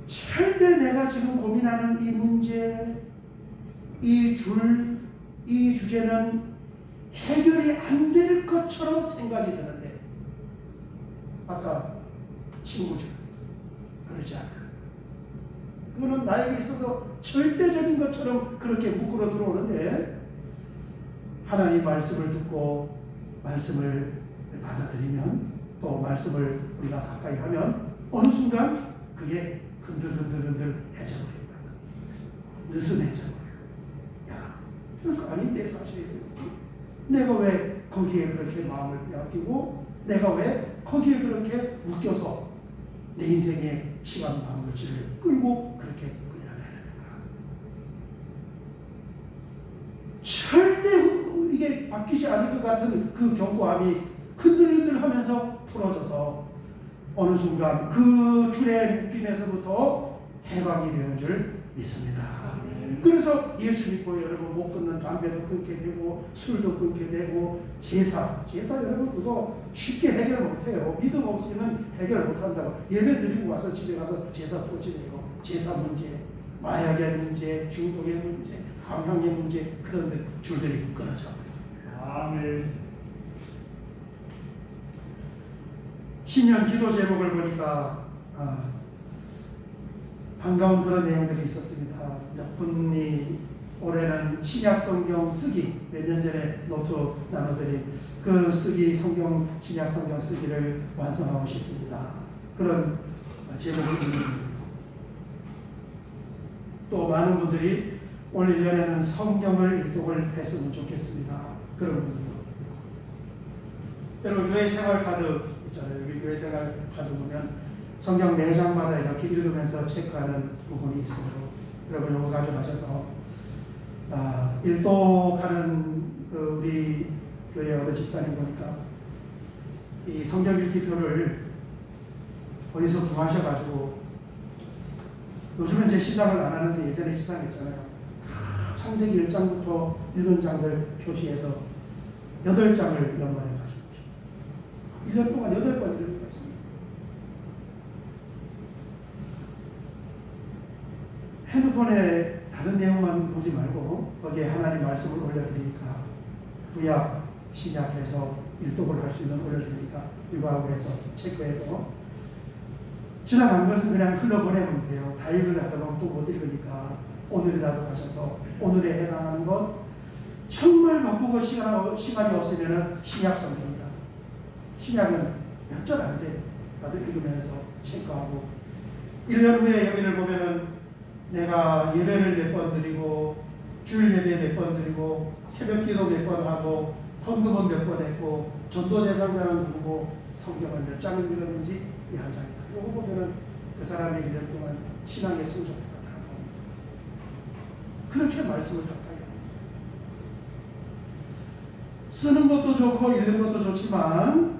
절대 내가 지금 고민하는 이 문제, 이 줄, 이 주제는 해결이 안 될 것처럼 생각이 드는데 아까 친구 줄 그러지 않아. 그거는 나에게 있어서 절대적인 것처럼 그렇게 묶으러 들어오는데 하나님 말씀을 듣고 말씀을 받아들이면 또 말씀을 우리가 가까이 하면 어느 순간 그게 흔들흔들해져버린다. 느슨해져버려요. 야, 별거 아닌데 사실 내가 왜 거기에 그렇게 마음을 빼앗기고 내가 왜 거기에 그렇게 묶여서 내 인생의 시간 방울질을 끌고 그렇게 끌려다니는가. 절대 이게 바뀌지 않을 것 같은 그 견고함이 흔들흔들하면서 풀어져서 어느 순간 그 줄의 묶임에서부터 해방이 되는 줄 믿습니다. 그래서 예수 믿고 여러분 못 끊는 담배도 끊게 되고 술도 끊게 되고 제사 여러분 그거 쉽게 해결 못해요. 믿음 없이는 해결 못한다고. 예배 드리고 와서 집에 가서 제사 또 지내고 제사 문제, 마약의 문제, 중독의 문제, 강향의 문제 그런데 줄들이 끊어져 버려요. 아멘. 신년 기도 제목을 보니까 반가운 그런 내용들이 있었습니다. 몇 분이 올해는 신약 성경 쓰기 몇 년 전에 노트 나눠드린 그 쓰기 신약 성경 쓰기를 완성하고 싶습니다. 그런 제목을 읽는 분들이고 또 많은 분들이 올 1년에는 성경을 일독을 했으면 좋겠습니다. 그런 분들도 있고 여러분 교회 생활 카드 있잖아요. 여기 교회 생활 카드 보면 성경 매 장마다 이렇게 읽으면서 체크하는 부분이 있어요. 여러분 이거 가져가셔서 일독하는 그 우리 교회 어느 집사님 보니까 이 성경 읽기표를 어디서 구하셔가지고 요즘은 이제 시상을 안 하는데 예전에 시상했잖아요. 창세기 1장부터 읽은 장들 표시해서 8장을 연말에 가지고 1년 동안 8번 읽을 것 같습니다. 핸드폰에 다른 내용만 보지 말고 거기에 하나님 말씀을 올려드리니까 구약, 신약에서 일독을 할 수 있는 올려드리니까 유과하고 해서 체크해서 지나간 것은 그냥 흘러보내면 돼요. 다 읽으려다 보면 또 못 읽으니까 오늘이라도 가셔서 오늘에 해당하는 것 정말 바쁘고 시간이 없으면 신약 성경이라. 신약은 몇 절 안 돼. 나도 읽으면서 체크하고 1년 후에 여기를 보면은 내가 예배를 몇 번 드리고 주일 예배 몇 번 드리고 새벽 기도 몇 번 하고 헌금은 몇 번 했고 전도 대상자는 누구고 성경을 몇 장을 읽었는지 이 한 장이다. 이거 보면은 그 사람의 1년 동안 신앙의 성적표가 다 나옵니다. 그렇게 말씀을 가까이 합니다. 쓰는 것도 좋고 읽는 것도 좋지만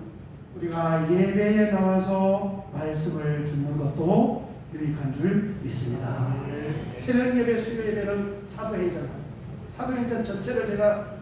우리가 예배에 나와서 말씀을 듣는 것도 유익한 줄 믿습니다. 새벽 예배, 수요 예배는 사도행전, 사도행전 전체를 제가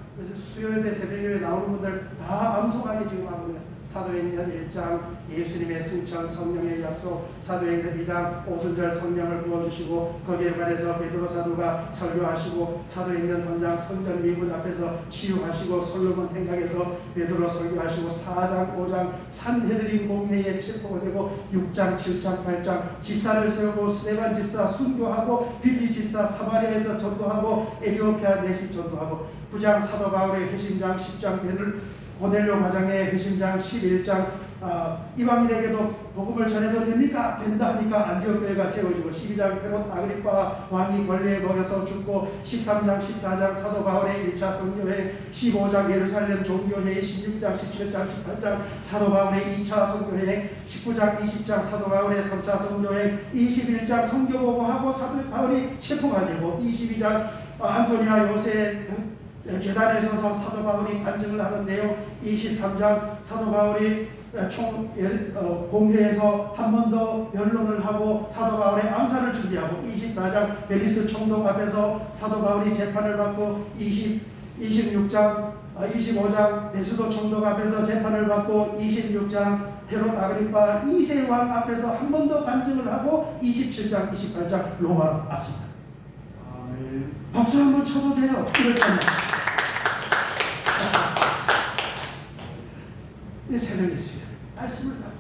수요 예배, 새벽 예배 나오는 분들 다 암송하게 지금 하거든요. 사도행전 1장 예수님의 승천, 성령의 약속, 사도행전 2장 오순절 성령을 부어주시고 거기에 관해서 베드로 사도가 설교하시고, 사도행전 3장 성전 미문 앞에서 치유하시고 솔로몬 행각에서 베드로 설교하시고, 4장 5장 산헤드린 공회에 체포가 되고, 6장 7장 8장 집사를 세우고 스데반 집사 순교하고, 빌리 집사 사마리아에서 전도하고, 에티오피아 내시 전도하고, 9장 사도 바울의 회심장, 10장 고넬료 과장의 회심장, 11장 이방인에게도 복음을 전해도 됩니까? 된다 하니까 안디옥 교회가 세워지고, 12장 헤롯 아그리파 왕이 권리에 먹여서 죽고, 13장 14장 사도 바울의 1차 선교회, 15장 예루살렘 종교회, 16장 17장 18장 사도 바울의 2차 선교회, 19장 20장 사도 바울의 3차 선교회, 21장 선교보고하고 사도 바울이 체포가 되고, 22장 안토니아 요새 계단에 서서 사도 바울이 간증을 하는 내용, 23장 사도 바울이 공회에서 한 번 더 변론을 하고 사도 바울의 암살을 준비하고, 24장 벨리스 총독 앞에서 사도 바울이 재판을 받고, 25장 베스도 총독 앞에서 재판을 받고, 26장 헤롯 아그리파 2세 왕 앞에서 한 번 더 간증을 하고, 27장 28장 로마로 압송합니다. 박수 한번 쳐도 돼요. 그렇잖아요. 이 새벽에 있어요. 말씀을 가까이.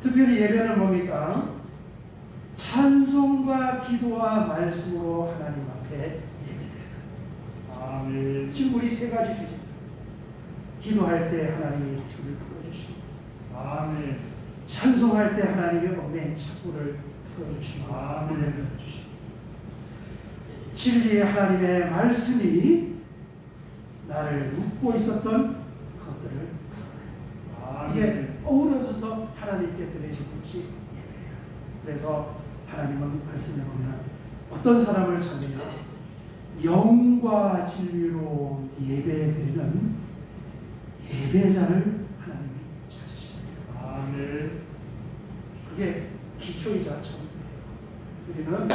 특별히 예배는 뭡니까? 찬송과 기도와 말씀으로 하나님 앞에 예배드려요. 지금 우리 세 가지 주제. 기도할 때 하나님이 줄을 풀어주시고, 찬송할 때 하나님의 엄են 착구를 풀어주시고, 진리의 하나님의 말씀이 나를 묶고 있었던 것들을 풀어내요. 이게 어우러져서 하나님께 드려진 것이 예배예요. 그래서 하나님은 말씀에 보면 어떤 사람을 찾느냐, 영과 진리로 예배드리는 예배자를 하나님이 찾으십니다. 그게 기초이자 처음이에요. 우리는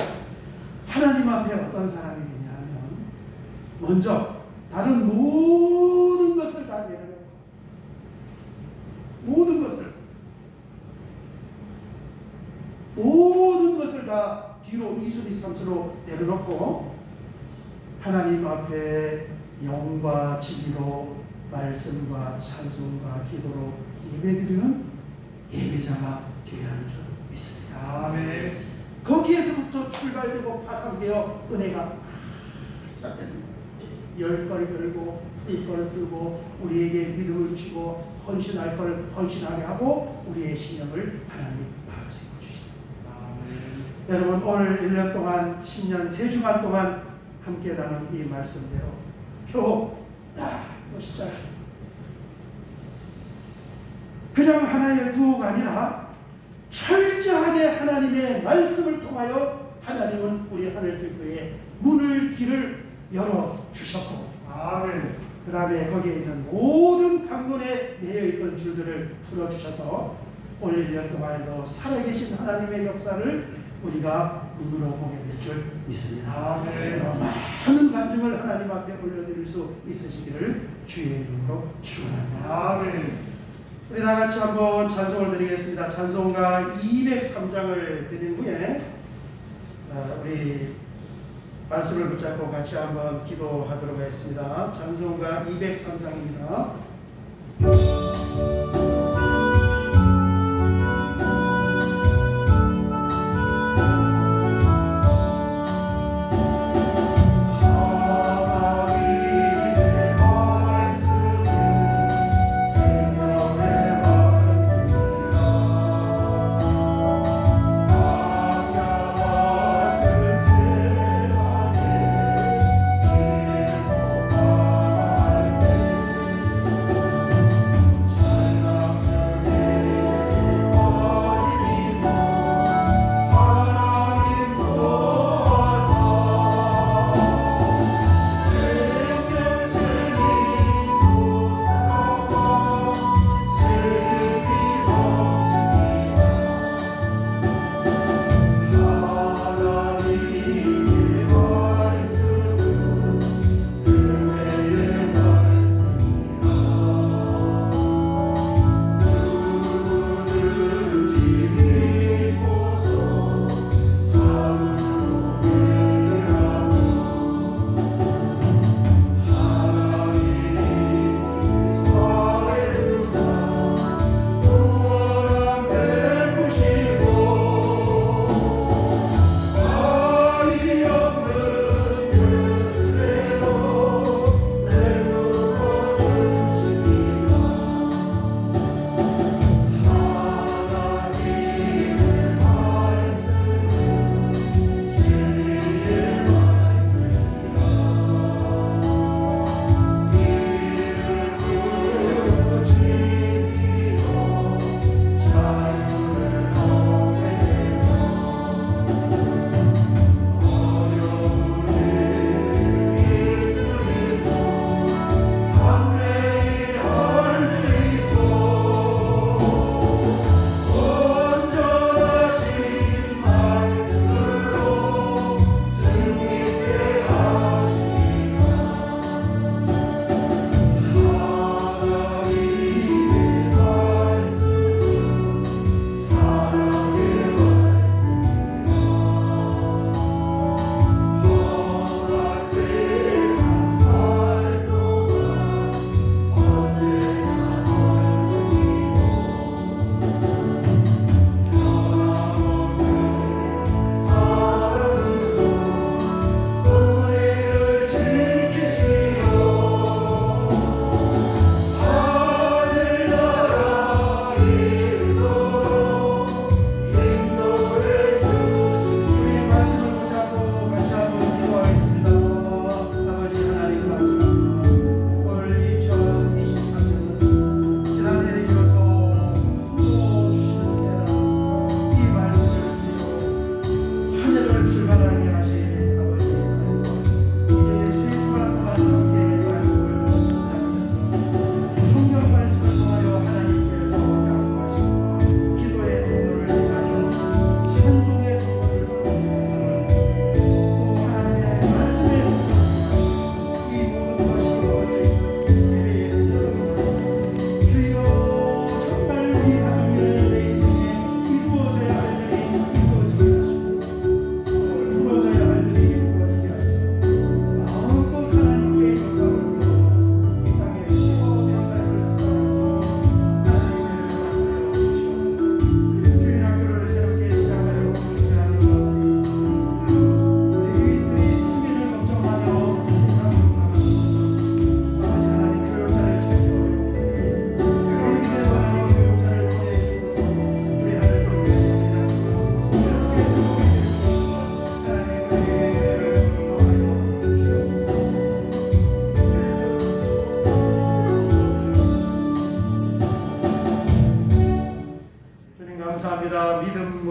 하나님 앞에 어떤 사람이 되냐 하면, 먼저 다른 모든 것을 다 내려놓고, 모든 것을 다 뒤로 이수리 삼수로 내려놓고 하나님 앞에 영과 진리로 말씀과 찬송과 기도로 예배드리는 예배자가 되어야 하는 줄 믿습니다. 거기에서부터 출발되고 파산되어 은혜가 시작됩니다. 열 걸 열고 풀 걸 풀고, 우리에게 믿음을 주고 헌신할 걸 헌신하게 하고, 우리의 신령을 하나님 바로 세워주십니다. 여러분, 오늘 1년 동안 10년 3주간 동안 함께 나눈 이 말씀대로 멋있잖아. 그냥 하나의 구호가 아니라 철저하게 하나님의 말씀을 통하여 하나님은 우리 하늘교회에 문을 길을 열어주셨고, 그 다음에 거기에 있는 모든 강론에 매여있던 줄들을 풀어주셔서 오늘 1년 동안에도 살아계신 하나님의 역사를 우리가 눈으로 보게 될 줄 믿습니다. 많은 간증을 하나님 앞에 올려드릴 수 있으시기를 주의 이름으로 축원합니다. 우리 다 같이 한번 찬송을 드리겠습니다. 찬송가 203장을 드린 후에 우리 말씀을 붙잡고 같이 한번 기도하도록 하겠습니다. 찬송가 203장입니다.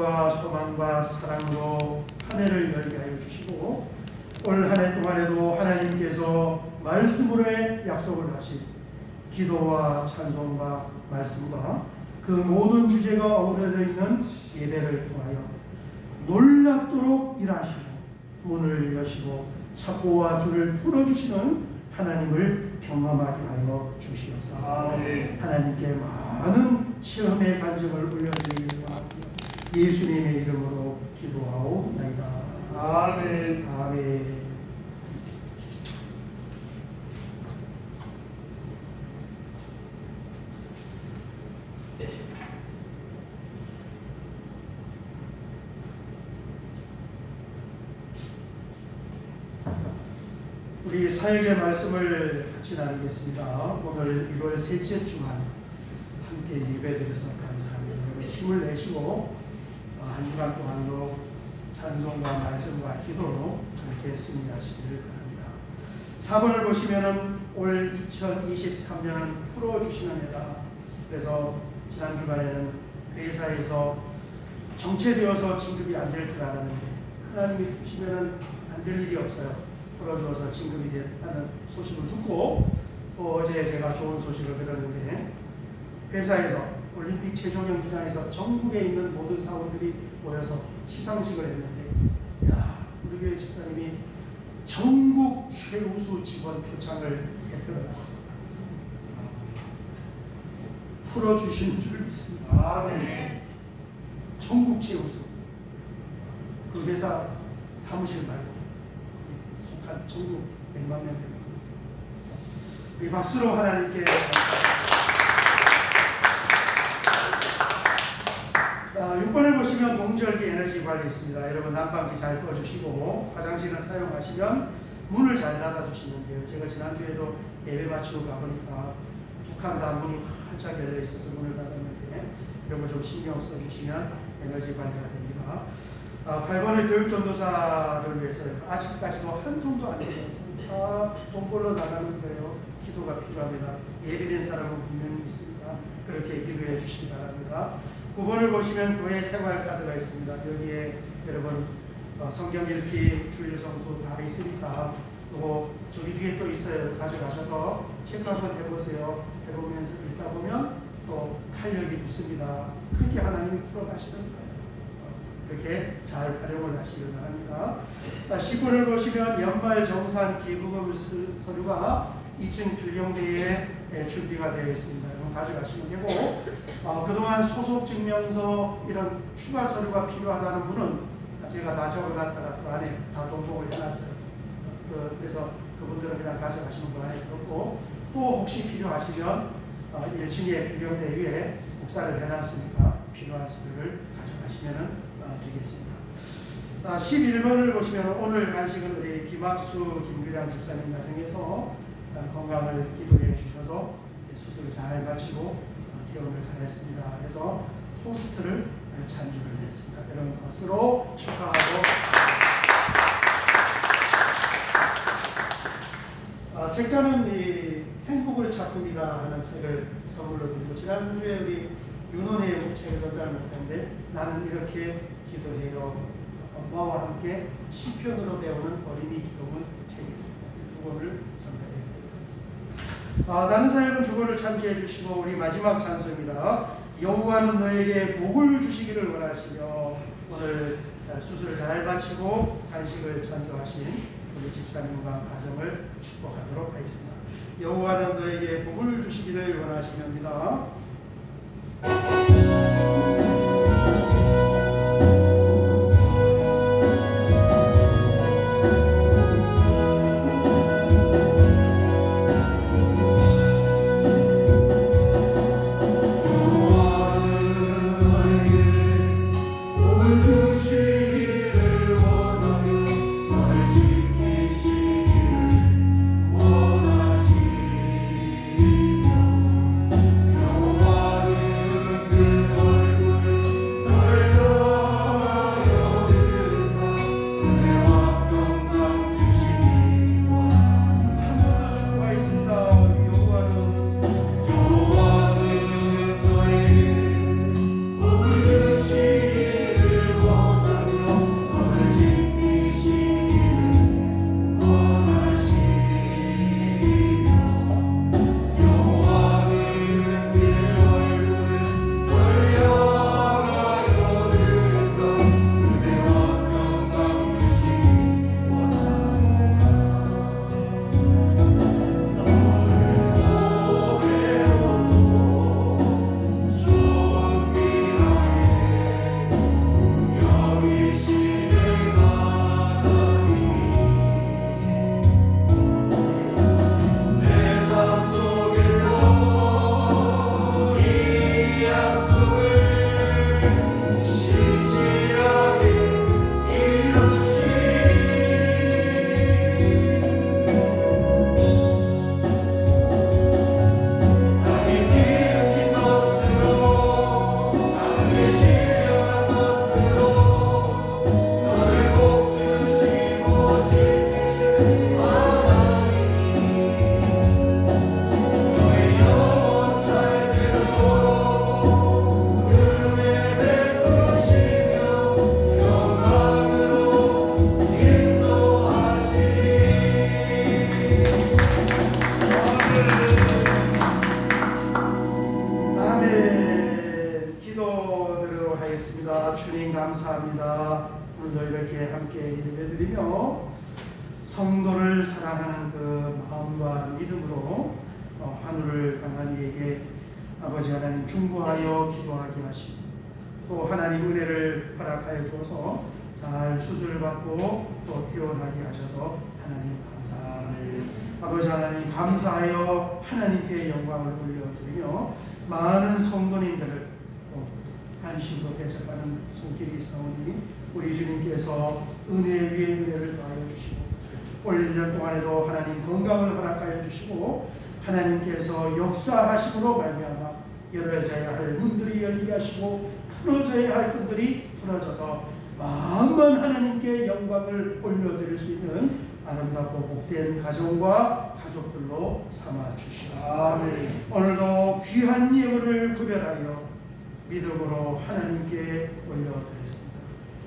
믿음과 소망과 사랑으로 한 해를 열게 하여 주시고 올 한 해 동안에도 하나님께서 말씀으로의 약속을 하신 기도와 찬송과 말씀과 그 모든 주제가 어우러져 있는 예배를 통하여 놀랍도록 일하시고 문을 여시고 착고와 줄을 풀어주시는 하나님을 경험하게 하여 주시옵소서. 아멘. 하나님께 많은 체험의 간증을 올려드리기 원합니다. 예수님의 이름으로 기도하옵나이다. 아멘. 아멘. 우리 사역의 말씀을 같이 나누겠습니다. 오늘 1월 셋째 주간 함께 예배드려서 감사합니다. 여러분 힘을 내시고 한 주간 동안도 찬송과 말씀과 기도로 함께 승리하시기를 바랍니다. 4번을 보시면은 올 2023년은 풀어주시는 해다. 그래서 지난 주간에는 회사에서 정체되어서 진급이 안 될 줄 알았는데 하나님이 푸시면은 안 될 일이 없어요. 풀어주어서 진급이 됐다는 소식을 듣고 또 어제 제가 좋은 소식을 들었는데 회사에서 올림픽 최종 경기장에서 전국에 있는 모든 사원들이 모여서 시상식을 했는데 야 우리 교회 집사님이 전국 최우수 직원 표창을 대표로 나왔습니다. 풀어주시는 줄 믿습니다. 아멘. 전국 최우수 그 회사 사무실 말고 속한 전국 100만 명 되는 것입니다. 이 박수로 하나님께 6번을 보시면 동절기 에너지 관리 있습니다. 여러분 난방기 잘 꺼주시고 화장실을 사용하시면 문을 잘 닫아주시면 돼요. 제가 지난주에도 예배 마치고 가보니까 두 칸 다 문이 활짝 열려 있어서 문을 닫았는데 이런 거 좀 신경 써주시면 에너지 관리가 됩니다. 8번의 교육전도사를 위해서 아직까지도 한 통도 안 들어왔습니다. 돈 벌러 나가는 거예요. 기도가 필요합니다. 예비된 사람은 분명히 있습니다. 그렇게 기도해 주시기 바랍니다. 9번을 보시면 교회 생활카드가 있습니다. 여기에 여러분 성경 읽기, 주일 성수 다 있으니까 그리고 저기 뒤에 또 있어요. 가져가셔서 체크 한번 해보세요. 해보면서 읽다 보면 또 탄력이 붙습니다. 그렇게 하나님이 풀어가시는 거예요. 그렇게 잘 활용을 하시길 바랍니다. 10번을 보시면 연말 정산 기부금 서류가 2층 필경대에 준비가 되어 있습니다. 이건 가져가시면 되고 그동안 소속 증명서 이런 추가 서류가 필요하다는 분은 제가 다 적어놨다가 그 안에 다 동봉을 해놨어요. 그래서 그분들은 그냥 가져가시면 그 안에 들었고 또 혹시 필요하시면 1층에 필경대 위에 복사를 해놨으니까 필요한 서류를 가져가시면 되겠습니다. 11번을 보시면 오늘 간식은 우리 김학수, 김규량 집사님 가정에서 건강을 기도해 주셔서 수술을 잘 마치고 퇴원을 잘 했습니다. 그래서 토스트를 찬주를 했습니다. 여러분 박수로 축하하고 책자는 이 행복을 찾습니다 하는 책을 선물로 드리고 지난주에 우리 윤원의 책을 전달 못했는데 나는 이렇게 기도해요. 엄마와 함께 시편으로 배우는 어린이 기도문 책입니다. 두 권을 전달해 드리겠습니다. 다른 사역은 주거를 찬주해 주시고 우리 마지막 찬수입니다. 여호와는 너에게 복을 주시기를 원하시며 오늘 수술을 잘 마치고 간식을 찬주하신 우리 집사님과 가정을 축복하도록 하겠습니다. 여호와는 너에게 복을 주시기를 원하시렵니다. 그 감사합니다. 오늘도 이렇게 함께 예배드리며 성도를 사랑하는 그 마음과 믿음으로 하늘을 향한 이에게 아버지 하나님 중보하여 기도하게 하시고 또 하나님 은혜를 허락하여 주어서 잘 수술을 받고 또 퇴원하게 하셔서 하나님 감사합니다. 아버지 하나님 감사하여 하나님께 영광을 올려드리며 많은 성도님들을 또 안심으로 대접하는 손길이 있사오니 우리 주님께서 은혜 위에 은혜를 더하여 주시고 올 1년 동안에도 하나님 건강을 허락하여 주시고 하나님께서 역사하심으로 말미암아 열어져야 할 문들이 열리게 하시고 풀어져야 할 끈들이 풀어져서 마음만 하나님께 영광을 올려드릴 수 있는 아름답고 복된 가정과 가족들로 삼아 주시옵소서. 아멘. 오늘도 귀한 예물을 구별하여 믿음으로 하나님께 올려드렸습니다.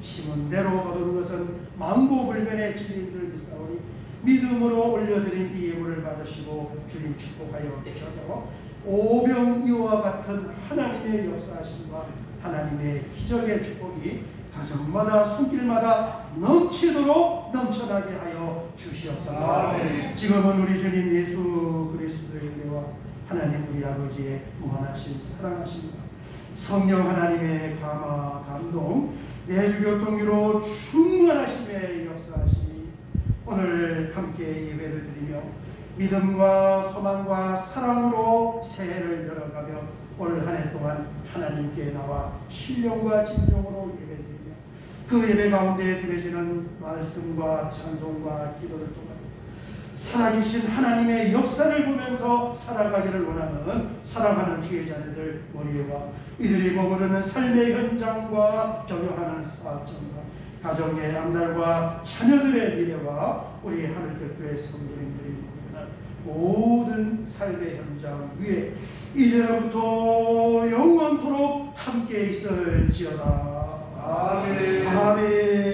심은 대로 거두는 것은 만고불변의 진리인 줄 믿사오니 믿음으로 올려드린 이 예물을 받으시고 주님 축복하여 주셔서 오병이와 같은 하나님의 역사하심과 하나님의 기적의 축복이 가정마다 손길마다 넘치도록 넘쳐나게 하여 주시옵소서. 아멘. 지금은 우리 주님 예수 그리스도의 은혜와 하나님 우리 아버지의 무한하신 사랑하심과 성령 하나님의 감화 감동 내주 교통으로 충만하심의 역사하심이 오늘 함께 예배를 드리며 믿음과 소망과 사랑으로 새해를 열어가며 올 한 해 동안 하나님께 나와 신령과 진정으로 예배드리며 그 예배 가운데 드려지는 말씀과 찬송과 기도를 통하여 살아계신 하나님의 역사를 보면서 살아가기를 원하는 사랑하는 주의 자녀들 머리와 이들이 머무르는 삶의 현장과 경영하는 사업장과 가정의 앞날과 자녀들의 미래와 우리 하늘특교의 성도님들이 머무르는 모든 삶의 현장 위에 이제로부터 영원토록 함께 있을지어다. 아멘. 아멘.